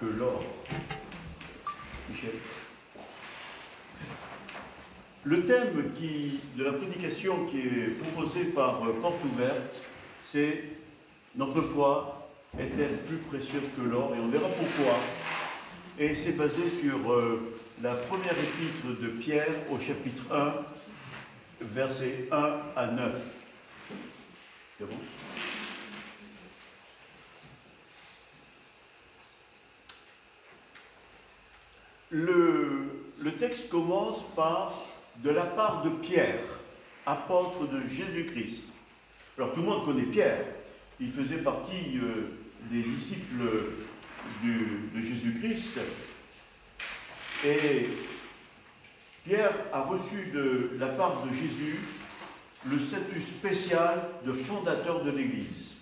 que l'or. Michel. Le thème de la prédication qui est proposé par Porte Ouverte, c'est « Notre foi est-elle plus précieuse que l'or ?» Et on verra pourquoi. Et c'est basé sur la première épître de Pierre au chapitre 1, versets 1 à 9. C'est bon ? Le texte commence par « de la part de Pierre, apôtre de Jésus-Christ ». Alors tout le monde connaît Pierre, il faisait partie des disciples de Jésus-Christ, et Pierre a reçu de la part de Jésus le statut spécial de fondateur de l'Église.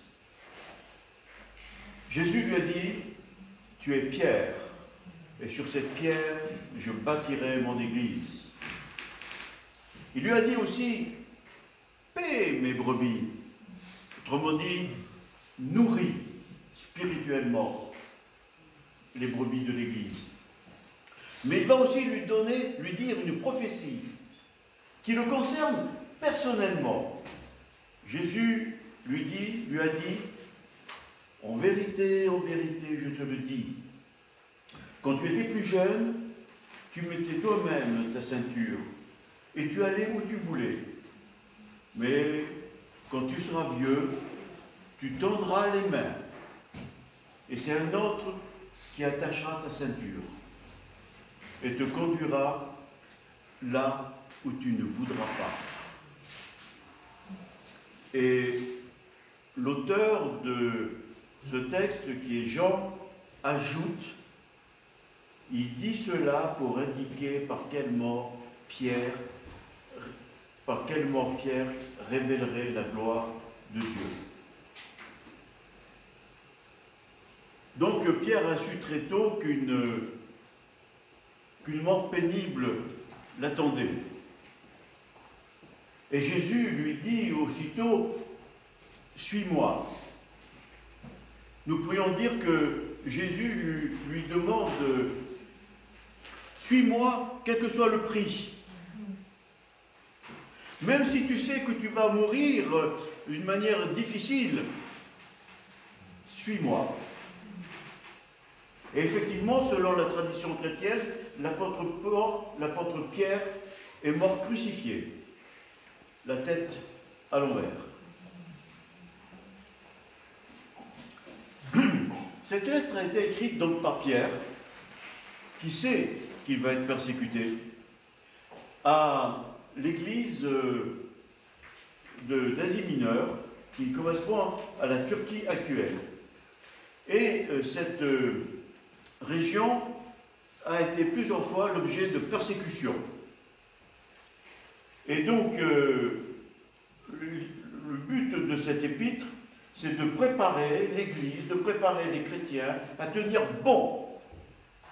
Jésus lui a dit « Tu es Pierre, et sur cette pierre, je bâtirai mon Église. » Il lui a dit aussi « Paie mes brebis », autrement dit, nourris spirituellement les brebis de l'Église. Mais il va aussi lui dire une prophétie qui le concerne personnellement. Jésus lui a dit, en vérité, je te le dis, quand tu étais plus jeune, tu mettais toi-même ta ceinture et tu allais où tu voulais. Mais quand tu seras vieux, tu tendras les mains et c'est un autre qui attachera ta ceinture et te conduira là où tu ne voudras pas. Et l'auteur de ce texte, qui est Jean, ajoute, il dit cela pour indiquer par quel mot Pierre révélerait la gloire de Dieu. Donc Pierre a su très tôt qu'une mort pénible l'attendait. Et Jésus lui dit aussitôt, « Suis-moi ». Nous pourrions dire que Jésus lui demande « Suis-moi, quel que soit le prix ». Même si tu sais que tu vas mourir d'une manière difficile, suis-moi. Et effectivement, selon la tradition chrétienne, l'apôtre Pierre est mort crucifié, la tête à l'envers. Cette lettre a été écrite donc par Pierre, qui sait qu'il va être persécuté, à l'église d'Asie mineure, qui correspond à la Turquie actuelle. Et cette région a été plusieurs fois l'objet de persécutions. Et donc, le but de cette épître, c'est de préparer l'Église, de préparer les chrétiens à tenir bon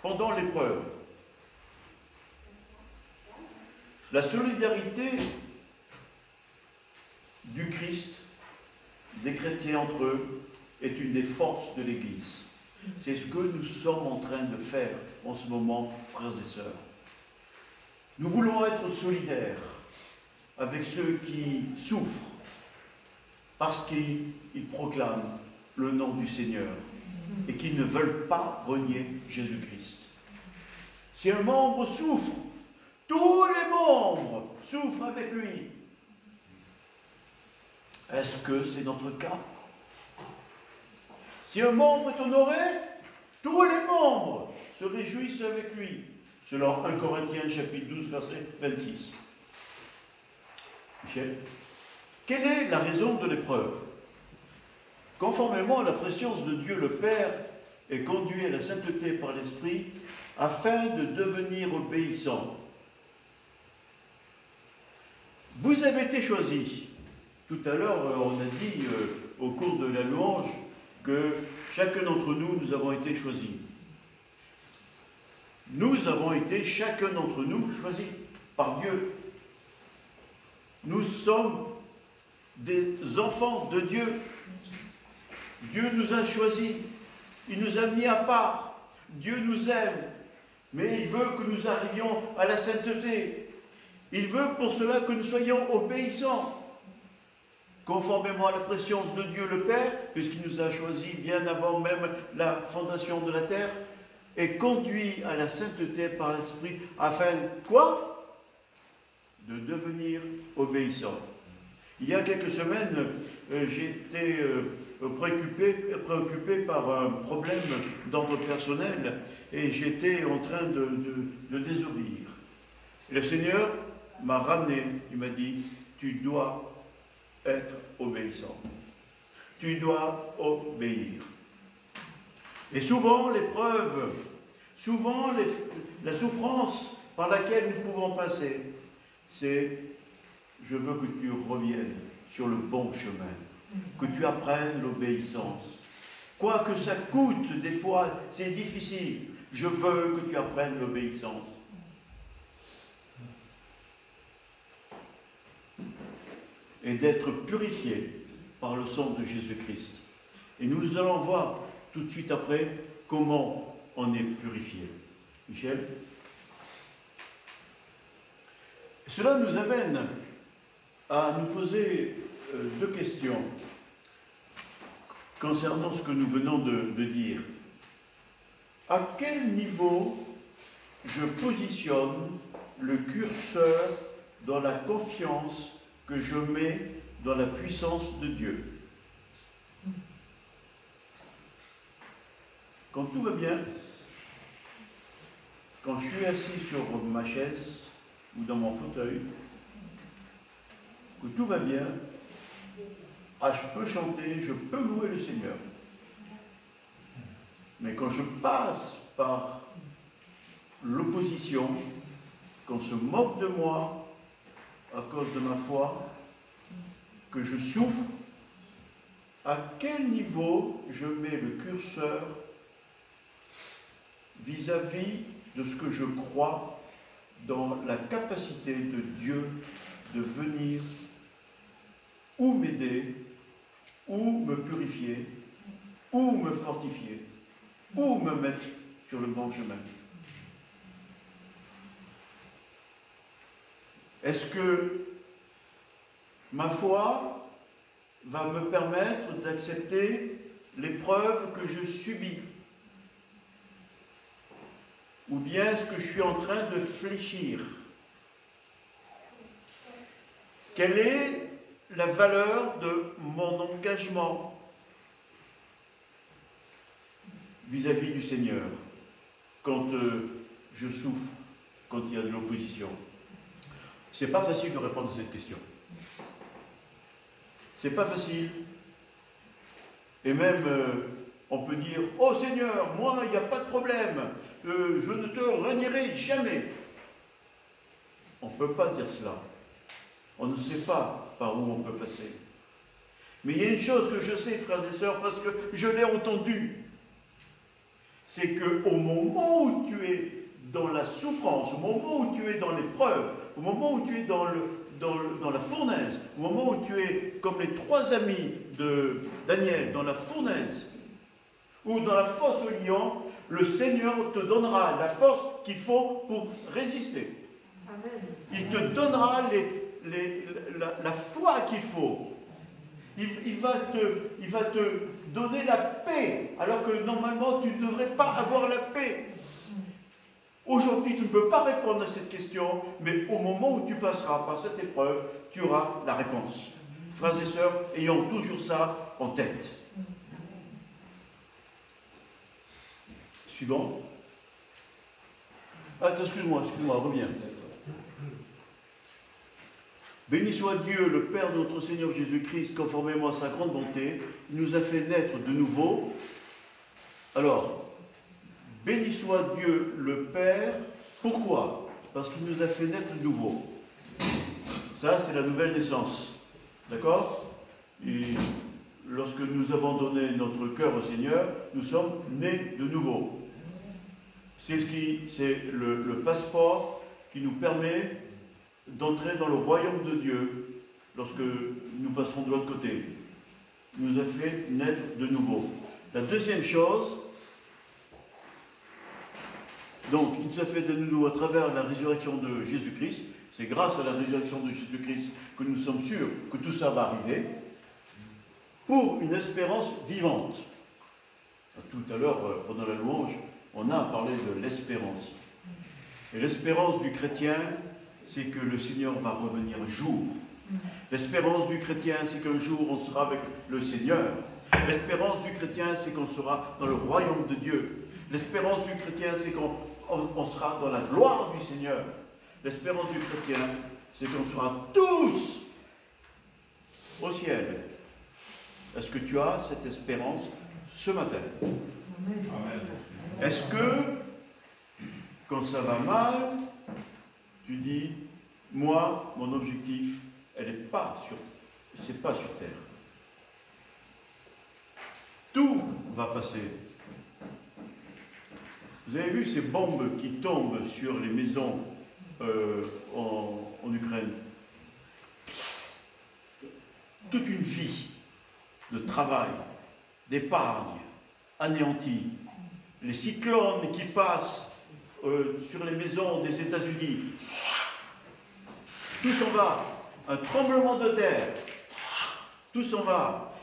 pendant l'épreuve. La solidarité du Christ, des chrétiens entre eux, est une des forces de l'Église. C'est ce que nous sommes en train de faire en ce moment, frères et sœurs. Nous voulons être solidaires avec ceux qui souffrent parce qu'ils proclament le nom du Seigneur et qu'ils ne veulent pas renier Jésus-Christ. Si un membre souffre, tous les membres souffrent avec lui. Est-ce que c'est notre cas? Si un membre est honoré, tous les membres se réjouissent avec lui, selon 1 Corinthiens chapitre 12, verset 26. Michel, quelle est la raison de l'épreuve? Conformément à la préscience de Dieu le Père est conduit à la sainteté par l'Esprit afin de devenir obéissant. Vous avez été choisis. Tout à l'heure, on a dit au cours de la louange que chacun d'entre nous, nous avons été choisis. Nous avons été, chacun d'entre nous, choisis par Dieu. Nous sommes des enfants de Dieu. Dieu nous a choisis. Il nous a mis à part. Dieu nous aime, mais il veut que nous arrivions à la sainteté. Il veut pour cela que nous soyons obéissants, conformément à la préscience de Dieu le Père, puisqu'il nous a choisis bien avant même la fondation de la terre, et conduit à la sainteté par l'Esprit, afin, quoi? De devenir obéissants. Il y a quelques semaines, j'étais préoccupé par un problème d'ordre personnel, et j'étais en train de désobéir. Et le Seigneur m'a ramené, il m'a dit, tu dois être obéissant. Tu dois obéir. Et souvent, l'épreuve, souvent la souffrance par laquelle nous pouvons passer, c'est « je veux que tu reviennes sur le bon chemin, que tu apprennes l'obéissance. Quoi que ça coûte, des fois, c'est difficile. Je veux que tu apprennes l'obéissance. » Et d'être purifié par le sang de Jésus-Christ. Et nous allons voir tout de suite après comment on est purifié. Michel? Cela nous amène à nous poser deux questions concernant ce que nous venons de dire. À quel niveau je positionne le curseur dans la confiance que je mets dans la puissance de Dieu? Quand tout va bien, quand je suis assis sur ma chaise ou dans mon fauteuil, que tout va bien, je peux chanter, je peux louer le Seigneur. Mais quand je passe par l'opposition, qu'on se moque de moi à cause de ma foi, que je souffre, à quel niveau je mets le curseur vis-à-vis de ce que je crois dans la capacité de Dieu de venir ou m'aider, ou me purifier, ou me fortifier, ou me mettre sur le bon chemin. Est-ce que ma foi va me permettre d'accepter l'épreuve que je subis? Ou bien est-ce que je suis en train de fléchir? Quelle est la valeur de mon engagement vis-à-vis du Seigneur quand je souffre, quand il y a de l'opposition? C'est pas facile de répondre à cette question. C'est pas facile. Et même, on peut dire, « Oh Seigneur, moi, il n'y a pas de problème, je ne te renierai jamais. » On ne peut pas dire cela. On ne sait pas par où on peut passer. Mais il y a une chose que je sais, frères et sœurs, parce que je l'ai entendu. C'est qu'au moment où tu es dans la souffrance, au moment où tu es dans l'épreuve, au moment où tu es dans la fournaise, au moment où tu es comme les trois amis de Daniel, dans la fournaise, ou dans la fosse au lion, le Seigneur te donnera la force qu'il faut pour résister. Amen. Il te donnera la foi qu'il faut. Il va te donner la paix, alors que normalement tu ne devrais pas avoir la paix. Aujourd'hui, tu ne peux pas répondre à cette question, mais au moment où tu passeras par cette épreuve, tu auras la réponse. Frères et sœurs, ayons toujours ça en tête. Suivant. Attends, excuse-moi, reviens. Béni soit Dieu, le Père de notre Seigneur Jésus-Christ, conformément à sa grande bonté, il nous a fait naître de nouveau. Alors, béni soit Dieu, le Père. Pourquoi? Parce qu'il nous a fait naître de nouveau. Ça, c'est la nouvelle naissance. D'accord? Et lorsque nous avons donné notre cœur au Seigneur, nous sommes nés de nouveau. C'est le passeport qui nous permet d'entrer dans le royaume de Dieu lorsque nous passerons de l'autre côté. Il nous a fait naître de nouveau. La deuxième chose, Donc, il nous a fait de nouveau à travers la résurrection de Jésus-Christ. C'est grâce à la résurrection de Jésus-Christ que nous sommes sûrs que tout ça va arriver, pour une espérance vivante. Tout à l'heure, pendant la louange, on a parlé de l'espérance. Et l'espérance du chrétien, c'est que le Seigneur va revenir un jour. L'espérance du chrétien, c'est qu'un jour on sera avec le Seigneur. L'espérance du chrétien, c'est qu'on sera dans le royaume de Dieu. L'espérance du chrétien, c'est qu'on sera dans la gloire du Seigneur. L'espérance du chrétien, c'est qu'on sera tous au ciel. Est-ce que tu as cette espérance ce matin? Amen. Est-ce que, quand ça va mal, tu dis, moi, mon objectif, c'est pas sur terre. Tout va passer. Vous avez vu ces bombes qui tombent sur les maisons en Ukraine? Toute une vie de travail, d'épargne, anéantie. Les cyclones qui passent sur les maisons des États-Unis, tout s'en va. Un tremblement de terre, tout s'en va.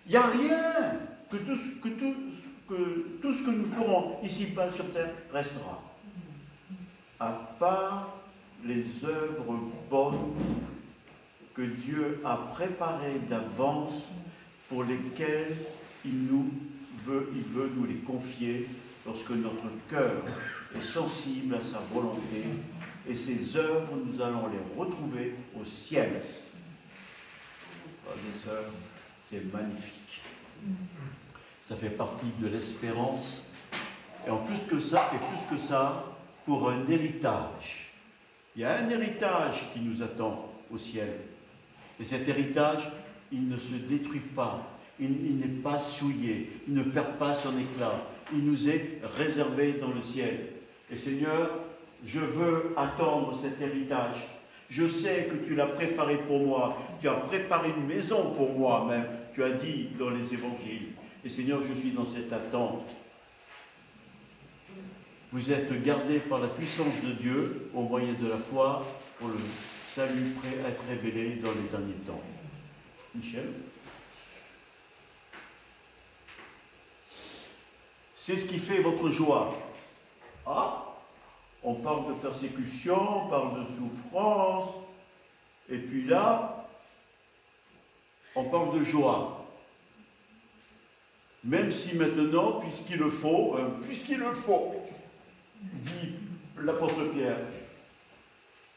Il n'y a rien que tout ce que nous ferons ici-bas sur terre restera. À part les œuvres bonnes que Dieu a préparées d'avance, pour lesquelles il veut nous les confier lorsque notre cœur est sensible à sa volonté. Et ces œuvres, nous allons les retrouver au ciel. Frères et sœurs, c'est magnifique. Ça fait partie de l'espérance. Et en plus que ça, pour un héritage. Il y a un héritage qui nous attend au ciel. Et cet héritage, il ne se détruit pas. Il n'est pas souillé. Il ne perd pas son éclat. Il nous est réservé dans le ciel. Et Seigneur, je veux attendre cet héritage. Je sais que tu l'as préparé pour moi. Tu as préparé une maison pour moi même. Tu as dit dans les évangiles. Et Seigneur, je suis dans cette attente. Vous êtes gardés par la puissance de Dieu au moyen de la foi pour le salut prêt à être révélé dans les derniers temps. Michel? C'est ce qui fait votre joie. Ah! On parle de persécution, on parle de souffrance, et puis là, on parle de joie. Même si maintenant, puisqu'il le faut, dit l'apôtre Pierre,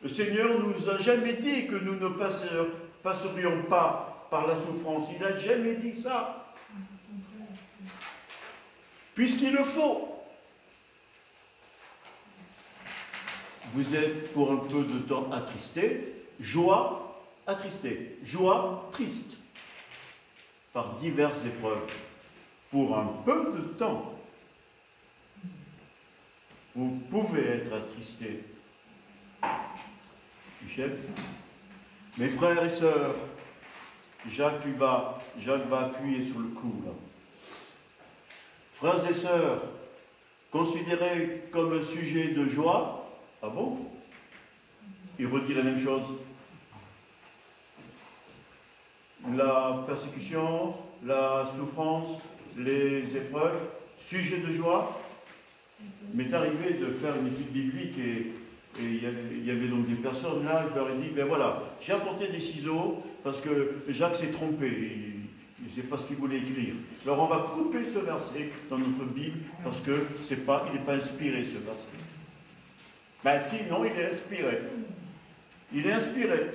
le Seigneur ne nous a jamais dit que nous ne passerions pas par la souffrance. Il n'a jamais dit ça. Puisqu'il le faut. Vous êtes pour un peu de temps attristé, joie attristé, joie triste, par diverses épreuves. Pour un peu de temps, vous pouvez être attristé. Michel? Mes frères et sœurs, Jacques va appuyer sur le clou là. Frères et sœurs, considérés comme un sujet de joie. Ah bon? Il redit la même chose. La persécution, la souffrance, les épreuves, sujet de joie. Il m'est arrivé de faire une étude biblique et il y avait donc des personnes là, je leur ai dit, ben voilà, j'ai apporté des ciseaux parce que Jacques s'est trompé. Il ne sait pas ce qu'il voulait écrire. Alors on va couper ce verset dans notre Bible parce que il n'est pas inspiré ce verset. Ben sinon, il est inspiré. Il est inspiré.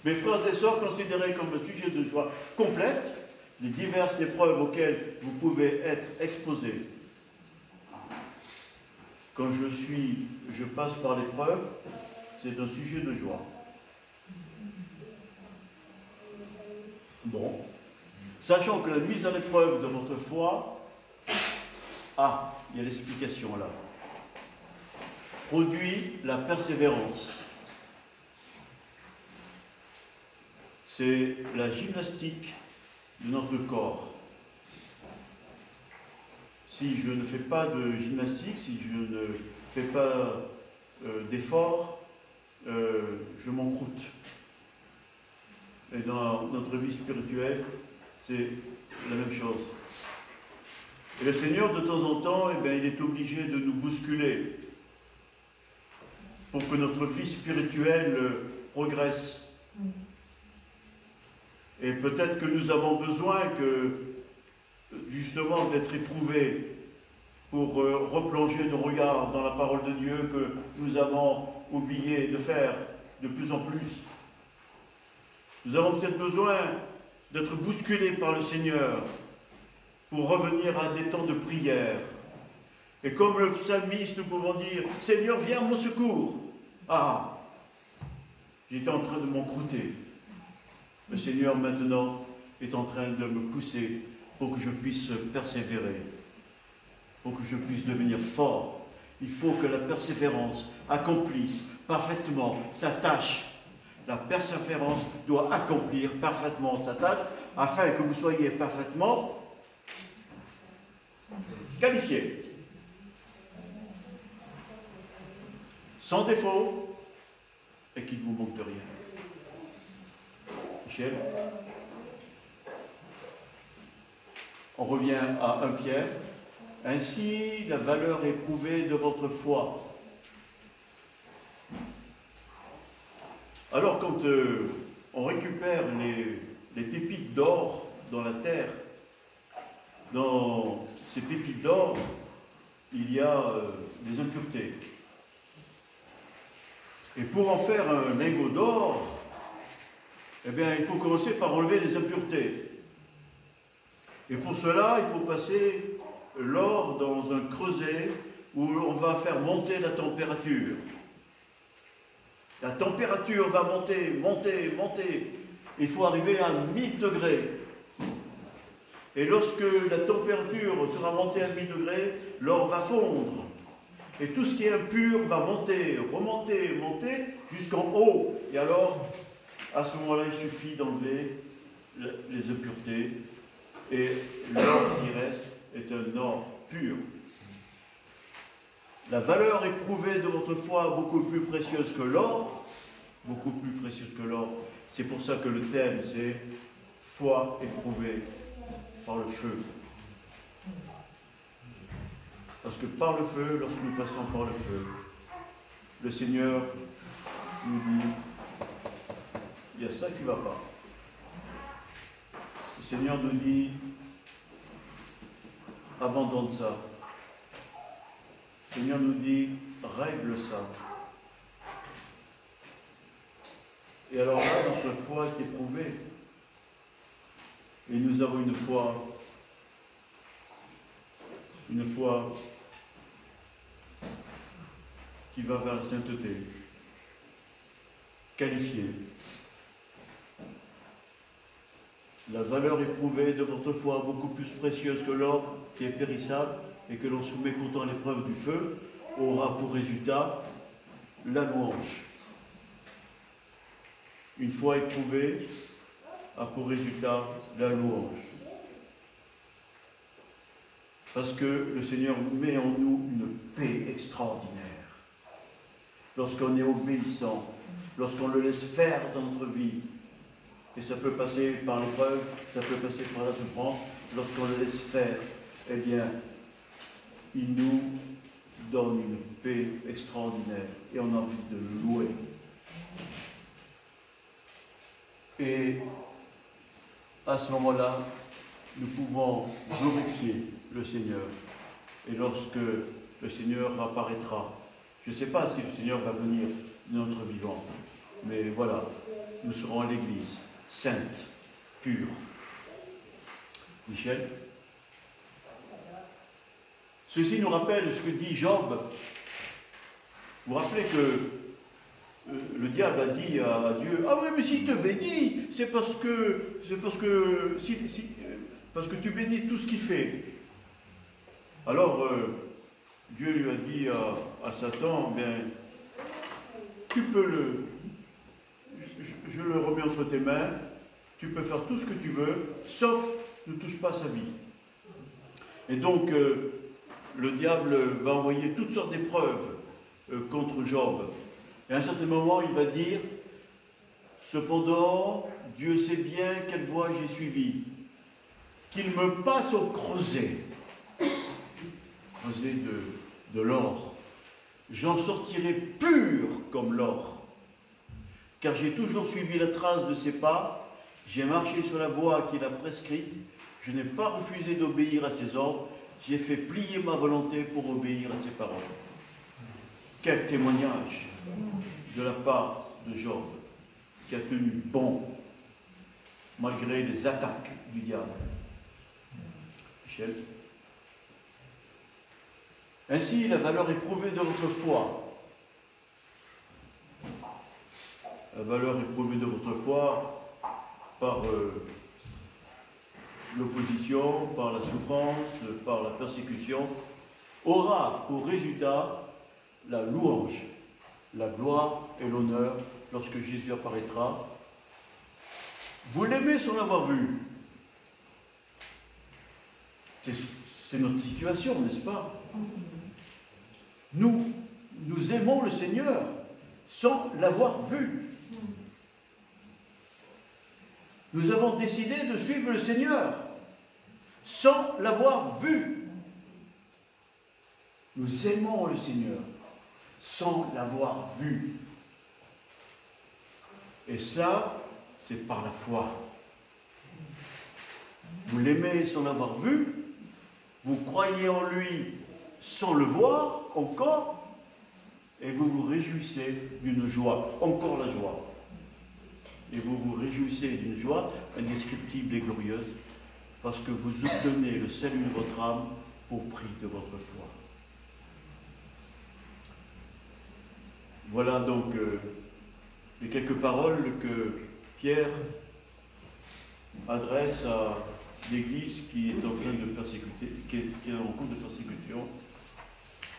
Mes frères et sœurs, considérés comme un sujet de joie complète, les diverses épreuves auxquelles vous pouvez être exposés. Quand je passe par l'épreuve, c'est un sujet de joie. Bon. Sachant que la mise à l'épreuve de votre foi, il y a l'explication là, produit la persévérance. C'est la gymnastique de notre corps. si je ne fais pas de gymnastique, si je ne fais pas d'efforts, je m'encroute. Et dans notre vie spirituelle, c'est la même chose. Et le Seigneur, de temps en temps, eh bien, il est obligé de nous bousculer pour que notre vie spirituelle progresse. Et peut-être que nous avons besoin justement d'être éprouvés pour replonger nos regards dans la parole de Dieu que nous avons oublié de faire de plus en plus. Nous avons peut-être besoin d'être bousculés par le Seigneur pour revenir à des temps de prière. Et comme le psalmiste, nous pouvons dire « Seigneur, viens à mon secours !» Ah, j'étais en train de m'encrouter. Le Seigneur, maintenant, est en train de me pousser pour que je puisse persévérer, pour que je puisse devenir fort. Il faut que la persévérance accomplisse parfaitement sa tâche. La persévérance doit accomplir parfaitement sa tâche afin que vous soyez parfaitement qualifiés. Sans défaut et qu'il ne vous manque de rien. Michel? On revient à 1 Pierre. Ainsi, la valeur éprouvée de votre foi. Alors, quand on récupère les pépites d'or dans la terre, dans ces pépites d'or, il y a des impuretés. Et pour en faire un lingot d'or, eh bien, il faut commencer par enlever les impuretés. Et pour cela, il faut passer l'or dans un creuset où on va faire monter la température. La température va monter, monter, monter. Il faut arriver à 1000 degrés. Et lorsque la température sera montée à 1000 degrés, l'or va fondre. Et tout ce qui est impur va monter, remonter, monter jusqu'en haut. Et alors, à ce moment-là, il suffit d'enlever les impuretés. Et l'or qui reste est un or pur. La valeur éprouvée de votre foi, beaucoup plus précieuse que l'or, beaucoup plus précieuse que l'or. C'est pour ça que le thème, c'est foi éprouvée par le feu. Parce que par le feu, lorsque nous passons par le feu, le Seigneur nous dit, il y a ça qui ne va pas. Le Seigneur nous dit, abandonne ça. Le Seigneur nous dit, règle ça. Et alors là, notre foi est éprouvée. Et nous avons une foi qui va vers la sainteté, qualifiée. La valeur éprouvée de votre foi, beaucoup plus précieuse que l'or qui est périssable et que l'on soumet pourtant à l'épreuve du feu, aura pour résultat la louange. Une foi éprouvée a pour résultat la louange. Parce que le Seigneur met en nous une paix extraordinaire. Lorsqu'on est obéissant, lorsqu'on le laisse faire dans notre vie, et ça peut passer par l'épreuve, ça peut passer par la souffrance, lorsqu'on le laisse faire, eh bien, il nous donne une paix extraordinaire et on a envie de le louer. Et à ce moment-là, nous pouvons glorifier le Seigneur. Et lorsque le Seigneur apparaîtra, je ne sais pas si le Seigneur va venir dans notre vivant, mais voilà, nous serons à l'Église, sainte, pure. Michel? Ceci nous rappelle ce que dit Job. Vous vous rappelez que le diable a dit à Dieu, ah oui, mais s'il te bénit, c'est parce que tu bénis tout ce qu'il fait. Alors, Dieu lui a dit à Satan, bien, tu peux je le remets entre tes mains, tu peux faire tout ce que tu veux, sauf ne touche pas sa vie. Et donc, le diable va envoyer toutes sortes d'épreuves contre Job. Et à un certain moment, il va dire, cependant, Dieu sait bien quelle voie j'ai suivie, qu'il me passe au creuset de l'or. J'en sortirai pur comme l'or, car j'ai toujours suivi la trace de ses pas, j'ai marché sur la voie qu'il a prescrite, je n'ai pas refusé d'obéir à ses ordres, j'ai fait plier ma volonté pour obéir à ses paroles. Quel témoignage de la part de Job, qui a tenu bon malgré les attaques du diable. Michel. Ainsi, la valeur éprouvée de votre foi, la valeur éprouvée de votre foi par l'opposition, par la souffrance, par la persécution, aura pour résultat la louange, la gloire et l'honneur lorsque Jésus apparaîtra. Vous l'aimez sans l'avoir vu. C'est notre situation, n'est-ce pas? Nous aimons le Seigneur sans l'avoir vu. Nous avons décidé de suivre le Seigneur sans l'avoir vu. Nous aimons le Seigneur sans l'avoir vu. Et cela, c'est par la foi. Vous l'aimez sans l'avoir vu, vous croyez en lui sans le voir encore, et vous vous réjouissez d'une joie, encore la joie. Et vous vous réjouissez d'une joie indescriptible et glorieuse, parce que vous obtenez le salut de votre âme au prix de votre foi. Voilà donc les quelques paroles que Pierre adresse à l'Église qui est en train de persécuter, qui est en cours de persécution.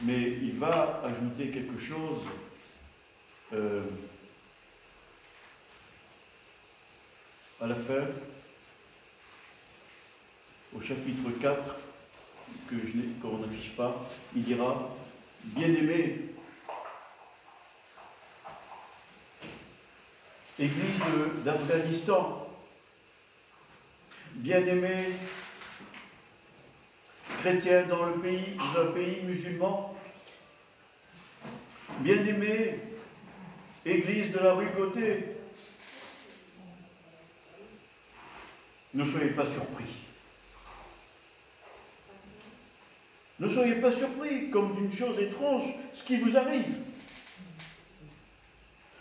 Mais il va ajouter quelque chose à la fin, au chapitre 4, qu'on n'affiche pas, il dira, bien-aimés, Église d'Afghanistan, bien-aimés, chrétiens dans un pays musulman, bien-aimés, Église de la rue Gauthier, ne soyez pas surpris. Ne soyez pas surpris comme d'une chose étrange, ce qui vous arrive.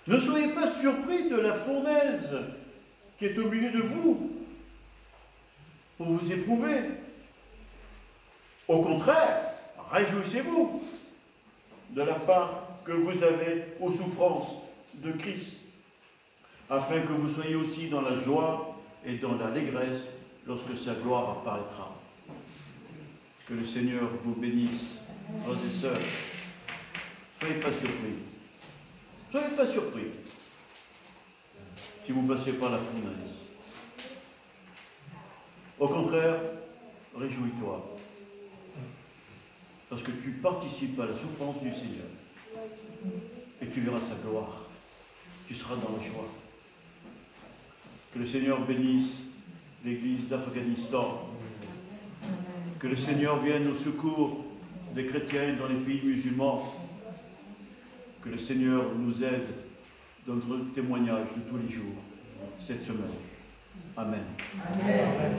Ne soyez pas surpris de la fournaise qui est au milieu de vous pour vous éprouver. Au contraire, réjouissez-vous de la part que vous avez aux souffrances de Christ, afin que vous soyez aussi dans la joie et dans l'allégresse lorsque sa gloire apparaîtra. Que le Seigneur vous bénisse, frères et sœurs. Soyez pas surpris. Soyez pas surpris si vous passez par la fournaise. Au contraire, réjouis-toi. Parce que tu participes à la souffrance du Seigneur. Et tu verras sa gloire. Tu seras dans la joie. Que le Seigneur bénisse l'Église d'Afghanistan. Que le Seigneur vienne au secours des chrétiens dans les pays musulmans. Que le Seigneur nous aide dans notre témoignage de tous les jours, cette semaine. Amen. Amen.